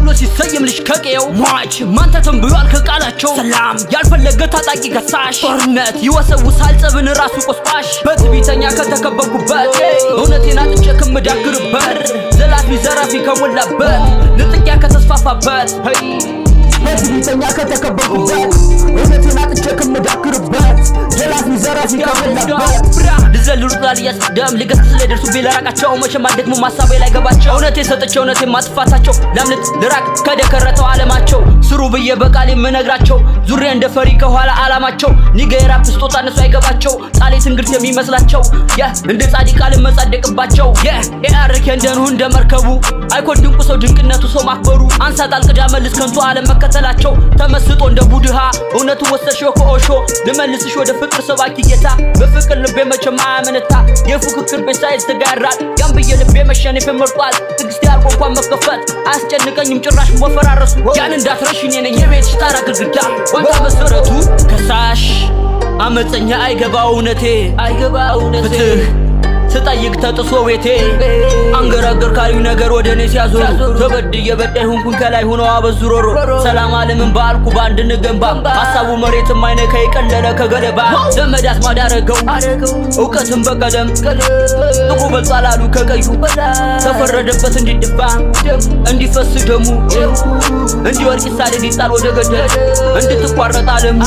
ተብሎ ሲሰየም ልጅ ከቄው ሟች ማንተ ተንብሏል ከቃላቸው ሰላም ያልፈለገ ታጣቂ ከሳሽ ጦርነት ይወሰውሳል ጸብን ራሱ ቆስቋሽ በትዕቢተኛ ከተከበብኩበት እውነቴን አጥቼ ከምዳክርበት ዘላፊ ዘራፊ ከሞላበት ንጥቂያ ከተስፋፋበት በትዕቢተኛ ከተከበብኩበት እውነቴን አጥቼ ከምዳክርበት ዘላፊ ዘራፊ ከሞላበት ልዘልሩታል ያስደም ልገስ ስለደርሱ ቢላራቃቸው መቼም አልደግሞ ማሳቤ ላይ ገባቸው እውነቴ ሰጥቼው እውነቴ ማጥፋታቸው ላምልጥ ልራቅ ከደከረተው ዓለማቸው ስሩ ብዬ በቃል የምነግራቸው ዙሬ እንደ ፈሪ ከኋላ ዓላማቸው ኒገራ ፍስጦታ እነሱ አይገባቸው ቃሌ ትንግርት የሚመስላቸው እንደ ጻድቅ ቃል መጻደቅባቸው ያርክ እንደኑ እንደ መርከቡ አይኮድ ድንቁ ሰው ድንቅነቱ ሰው ማክበሩ አንሳ ጣልቅዳ መልስ ከንቱ ዓለም መከተላቸው ተመስጦ እንደ ቡድሃ እውነቱ ወሰሽው ከኦሾ ልመልስሽ ወደ ፍቅር ሰባኪ ጌታ በፍቅር ልቤ መቼም አያመነታ የፉክክር ቤሳይዝ ተጋራል ያንብየ ልቤ መሸነፍ መርጧል ትግስት ያልቆ እንኳን መከፈት አያስጨንቀኝም ጭራሽ መፈራረሱ ያን እንዳትረሽ እኔ ነኝ የቤት ጣራ ግድግዳ ወንታ መሰረቱ ከሳሽ አመፀኛ አይገባው እውነቴ ፍትህ ስጠይቅ ተጥሶ ቤቴ አንገራገር ካዩ ነገር ወደኔ ሲያዞሩ ተበድዬ በዳይ ሆንኩኝ ከላይ ሆኖ አበዙሮሮ ሰላም ዓለምን ባልኩ ባንድ ንገንባ ሐሳቡ መሬትም አይነካ ይቀለለ ከገለባ ዘመድ አስማድ አረገው እውቀትን በቀለም ጥቁ በልጻላሉ ከቀዩ ተፈረደበት እንዲደፋ እንዲፈስ ደሙ እንዲወርቅ ሳለ እንዲጣል ወደ ገደል እንድትቋረጥ ዓለም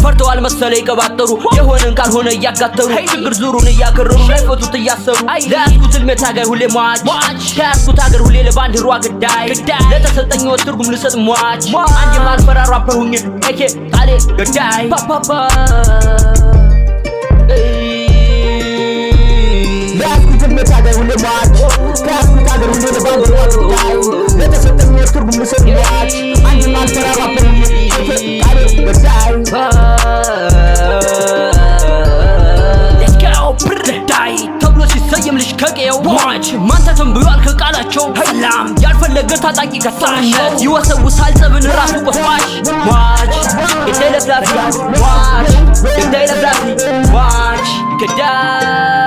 ፈርተዋል መሰለ ይቀባጠሩ የሆነን ካልሆነ እያጋተሩ ችግር ዙሩን እያከረሩ ላይፈቱት እያሰሩ ለያዝኩት ህልሜ ታጋይ ሁሌ ሟች ከያዝኩት ሀገር ሁሌ ለባንዲሯ ግዳይ ለተሰጠኝ ወት ትርጉም ልሰጥ ሟች አንጅ ማልፈራሩ አፐሁኝ ኤኬ ቃሌ ገዳይ ለያዝኩት ህልሜ ታጋይ ሁሌ ሟች ከያዝኩት ሀገር ሁሌ ለባንዲሯ ግዳይ ለተሰጠኝ ወት ትርጉም ልሰጥ ሟች አንጅ ማልፈራሩ አፐሁኝ ኤኬ ቃሌ ገዳይ ተብሎ ሲሰየም ልጅ ከቄው ሟች ማንተ ተንብሏል ከቃላቸው ሰላም ያልፈለገ ታጣቂ ከሳሽ ይወሰውሳል ጸብን ራሱ ቆስቋሽ ሟች ገዳይ ለፍላፊ ሟች ገዳይ